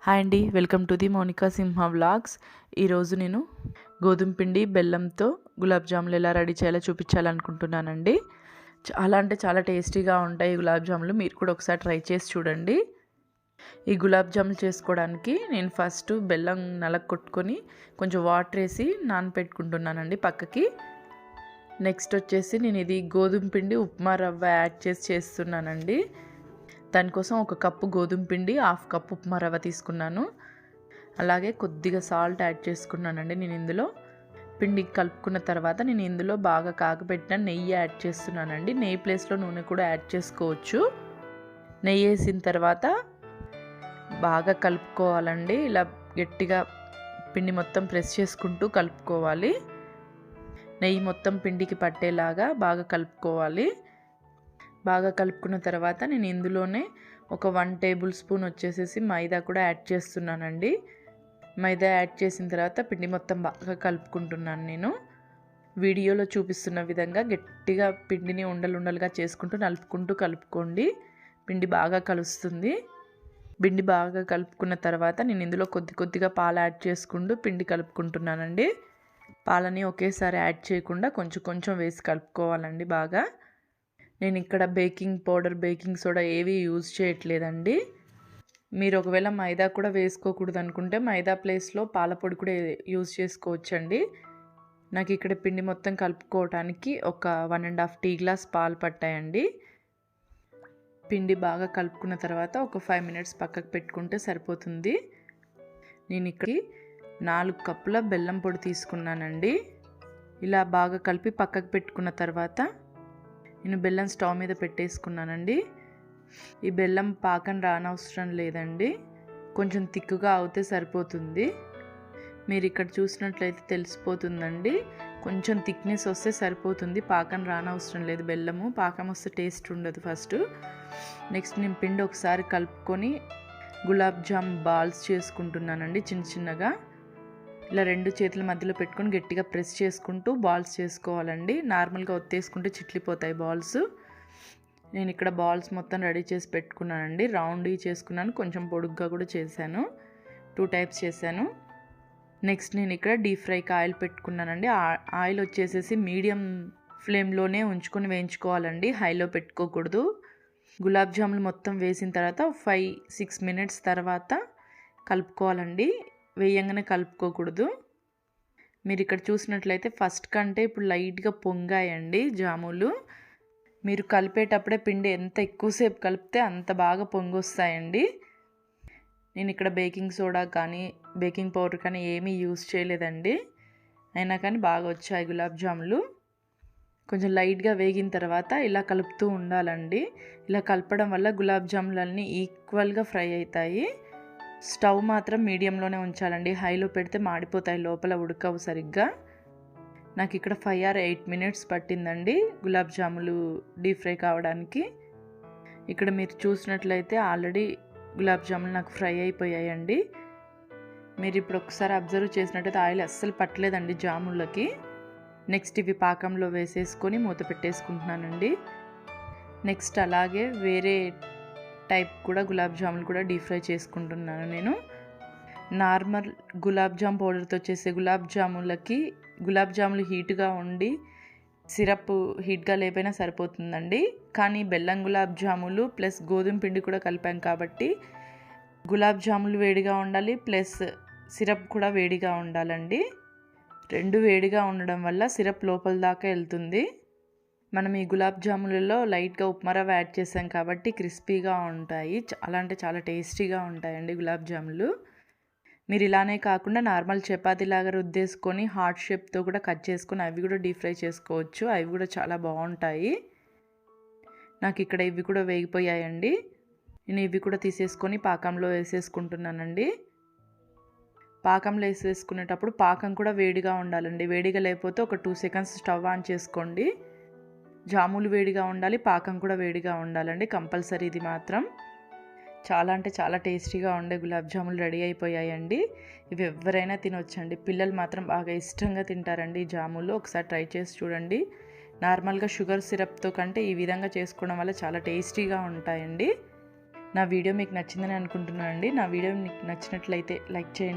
Hi అండి, welcome to the మౌనికాసింహ vlogs. ఈరోజు నేను గోధుమ పిండి బెల్లంతో గులాబ్ జాములు ఎలా రెడీ చేయాలో చూపించాలనుకుంటున్నానండి. చాలా టేస్టీగా ఉంటాయి ఈ గులాబ్ జాములు. మీరు కూడా ఒకసారి ట్రై చేసి చూడండి. ఈ గులాబ్ జాములు చేసుకోవడానికి నేను ఫస్ట్ బెల్లం నలగొట్టుకొని కొంచెం వాటర్ వేసి నానపెట్టుకుంటున్నానండి పక్కకి. నెక్స్ట్ వచ్చేసి నేను ఇది గోధుమ పిండి ఉప్మా రవ్వ యాడ్ చేసి చేస్తున్నానండి. దానికోసం ఒక కప్పు గోధుమ పిండి, హాఫ్ కప్పు ఉప్మా రవ్వ తీసుకున్నాను. అలాగే కొద్దిగా సాల్ట్ యాడ్ చేసుకున్నానండి. నేను ఇందులో పిండి కలుపుకున్న తర్వాత నేను ఇందులో బాగా కాగబెట్టిన నెయ్యి యాడ్ చేస్తున్నానండి. నెయ్యి ప్లేస్లో నూనె కూడా యాడ్ చేసుకోవచ్చు. నెయ్యి వేసిన తర్వాత బాగా కలుపుకోవాలండి. ఇలా గట్టిగా పిండి మొత్తం ప్రెస్ చేసుకుంటూ కలుపుకోవాలి. నెయ్యి మొత్తం పిండికి పట్టేలాగా బాగా కలుపుకోవాలి. బాగా కలుపుకున్న తర్వాత నేను ఇందులోనే ఒక 1 టేబుల్ స్పూన్ వచ్చేసేసి మైదా కూడా యాడ్ చేస్తున్నానండి. మైదా యాడ్ చేసిన తర్వాత పిండి మొత్తం బాగా కలుపుకుంటున్నాను. నేను వీడియోలో చూపిస్తున్న విధంగా గట్టిగా పిండిని ఉండలుగా చేసుకుంటూ నలుపుకుంటూ కలుపుకోండి. పిండి బాగా కలుస్తుంది. పిండి బాగా కలుపుకున్న తర్వాత నేను ఇందులో కొద్దిగా పాలు యాడ్ చేసుకుంటూ పిండి కలుపుకుంటున్నానండి. పాలని ఒకేసారి యాడ్ చేయకుండా కొంచెం వేసి కలుపుకోవాలండి బాగా. నేను ఇక్కడ బేకింగ్ పౌడర్, బేకింగ్ సోడా ఏవి యూజ్ చేయట్లేదండి. మీరు ఒకవేళ మైదా కూడా వేసుకోకూడదు అనుకుంటే మైదా ప్లేస్లో పాల పొడి కూడా యూజ్ చేసుకోవచ్చండి. నాకు ఇక్కడ పిండి మొత్తం కలుపుకోవడానికి ఒక 1.5 టీ గ్లాస్ పాలు పట్టాయండి. పిండి బాగా కలుపుకున్న తర్వాత ఒక 5 మినిట్స్ పక్కకు పెట్టుకుంటే సరిపోతుంది. నేను ఇక్కడ 4 కప్పుల బెల్లం పొడి తీసుకున్నానండి. ఇలా బాగా కలిపి పక్కకు పెట్టుకున్న తర్వాత నేను బెల్లం స్టవ్ మీద పెట్టేసుకున్నానండి. ఈ బెల్లం పాకం రానవసరం లేదండి, కొంచెం తిక్కుగా అవుతే సరిపోతుంది. మీరు ఇక్కడ చూసినట్లయితే తెలిసిపోతుందండి. కొంచెం థిక్నెస్ వస్తే సరిపోతుంది, పాకం రానవసరం లేదు. బెల్లము పాకం వస్తే టేస్ట్ ఉండదు. ఫస్ట్ నెక్స్ట్ నేను పిండి ఒకసారి కలుపుకొని గులాబ్ జామ్ బాల్స్ చేసుకుంటున్నానండి. చిన్నగా ఇలా 2 చేతుల మధ్యలో పెట్టుకొని గట్టిగా ప్రెస్ చేసుకుంటూ బాల్స్ చేసుకోవాలండి. నార్మల్గా ఒత్తేసుకుంటే చిట్లిపోతాయి బాల్స్. నేను ఇక్కడ బాల్స్ మొత్తం రెడీ చేసి పెట్టుకున్నానండి. రౌండ్ చేసుకున్నాను, కొంచెం పొడుగ్గా కూడా చేశాను. 2 టైప్స్ చేశాను. నెక్స్ట్ నేను ఇక్కడ డీప్ ఫ్రైకి ఆయిల్ పెట్టుకున్నానండి. ఆయిల్ వచ్చేసేసి మీడియం ఫ్లేమ్లోనే ఉంచుకొని వేయించుకోవాలండి, హైలో పెట్టుకోకూడదు. గులాబ్ జాములు మొత్తం వేసిన తర్వాత 5-6 మినిట్స్ తర్వాత కలుపుకోవాలండి. వేయంగానే కలుపుకోకూడదు. మీరు ఇక్కడ చూసినట్లయితే ఫస్ట్ కంటే ఇప్పుడు లైట్గా పొంగాయండి జాములు. మీరు కలిపేటప్పుడే పిండి ఎంత ఎక్కువసేపు కలిపితే అంత బాగా పొంగొస్తాయండి. నేను ఇక్కడ బేకింగ్ సోడా కానీ బేకింగ్ పౌడర్ కానీ ఏమీ యూజ్ చేయలేదండి. అయినా కానీ బాగా వచ్చాయి గులాబ్ జాములు. కొంచెం లైట్గా వేగిన తర్వాత ఇలా కలుపుతూ ఉండాలండి. ఇలా కలపడం వల్ల గులాబ్ జాములు అన్నీ ఈక్వల్గా ఫ్రై అవుతాయి. స్టవ్ మాత్రం మీడియంలోనే ఉంచాలండి, హైలో పెడితే మాడిపోతాయి, లోపల ఉడకవు సరిగ్గా. నాకు ఇక్కడ 5 or 8 మినిట్స్ పట్టిందండి గులాబ్ జాములు డీప్ ఫ్రై కావడానికి. ఇక్కడ మీరు చూసినట్లయితే ఆల్రెడీ గులాబ్ జాములు నాకు ఫ్రై అయిపోయాయండి. మీరు ఇప్పుడు ఒకసారి అబ్జర్వ్ చేసినట్లయితే ఆయిల్ అస్సలు పట్టలేదండి జాములకి. నెక్స్ట్ ఇవి పాకంలో వేసేసుకొని మూత పెట్టేసుకుంటున్నానండి. నెక్స్ట్ అలాగే వేరే టైప్ కూడా గులాబ్ జాములు కూడా డీప్ ఫ్రై చేసుకుంటున్నాను నేను. నార్మల్ గులాబ్ జామ్ పౌడర్తో చేసే గులాబ్ జాములకి గులాబ్ జాములు హీట్గా ఉండి సిరప్ హీట్గా లేకపోయినా సరిపోతుందండి. కానీ బెల్లం గులాబ్ జాములు ప్లస్ గోధుమ పిండి కూడా కలిపాం కాబట్టి గులాబ్ జాములు వేడిగా ఉండాలి, ప్లస్ సిరప్ కూడా వేడిగా ఉండాలండి. 2 వేడిగా ఉండడం వల్ల సిరప్ లోపల దాకా వెళ్తుంది. మనం ఈ గులాబ్ జాములలో లైట్గా ఉప్మా రవ్వ యాడ్ చేసాం కాబట్టి క్రిస్పీగా ఉంటాయి. చాలా టేస్టీగా ఉంటాయండి గులాబ్ జాములు. మీరు ఇలానే కాకుండా నార్మల్ చపాతీలాగా రుద్దేసుకొని హార్ట్ షేప్తో కూడా కట్ చేసుకొని అవి కూడా డీప్ ఫ్రై చేసుకోవచ్చు. అవి కూడా చాలా బాగుంటాయి. నాకు ఇక్కడ ఇవి కూడా వేగిపోయాయండి. నేను ఇవి కూడా తీసేసుకొని పాకంలో వేసేసుకుంటున్నానండి. పాకంలో వేసేసుకునేటప్పుడు పాకం కూడా వేడిగా ఉండాలండి. వేడిగా లేకపోతే ఒక 2 సెకండ్స్ స్టవ్ ఆన్ చేసుకోండి. జాములు వేడిగా ఉండాలి, పాకం కూడా వేడిగా ఉండాలండి, కంపల్సరీ. ఇది మాత్రం చాలా టేస్టీగా ఉండే గులాబ్ జాములు రెడీ అయిపోయాయండి. ఇవి ఎవరైనా తినొచ్చండి. పిల్లలు మాత్రం బాగా ఇష్టంగా తింటారండి ఈ జాములు. ఒకసారి ట్రై చేసి చూడండి. నార్మల్గా షుగర్ సిరప్తో కంటే ఈ విధంగా చేసుకోవడం వల్ల చాలా టేస్టీగా ఉంటాయండి. నా వీడియో మీకు నచ్చిందని అనుకుంటున్నానండి. నా వీడియో మీకు నచ్చినట్లయితే లైక్ చేయండి.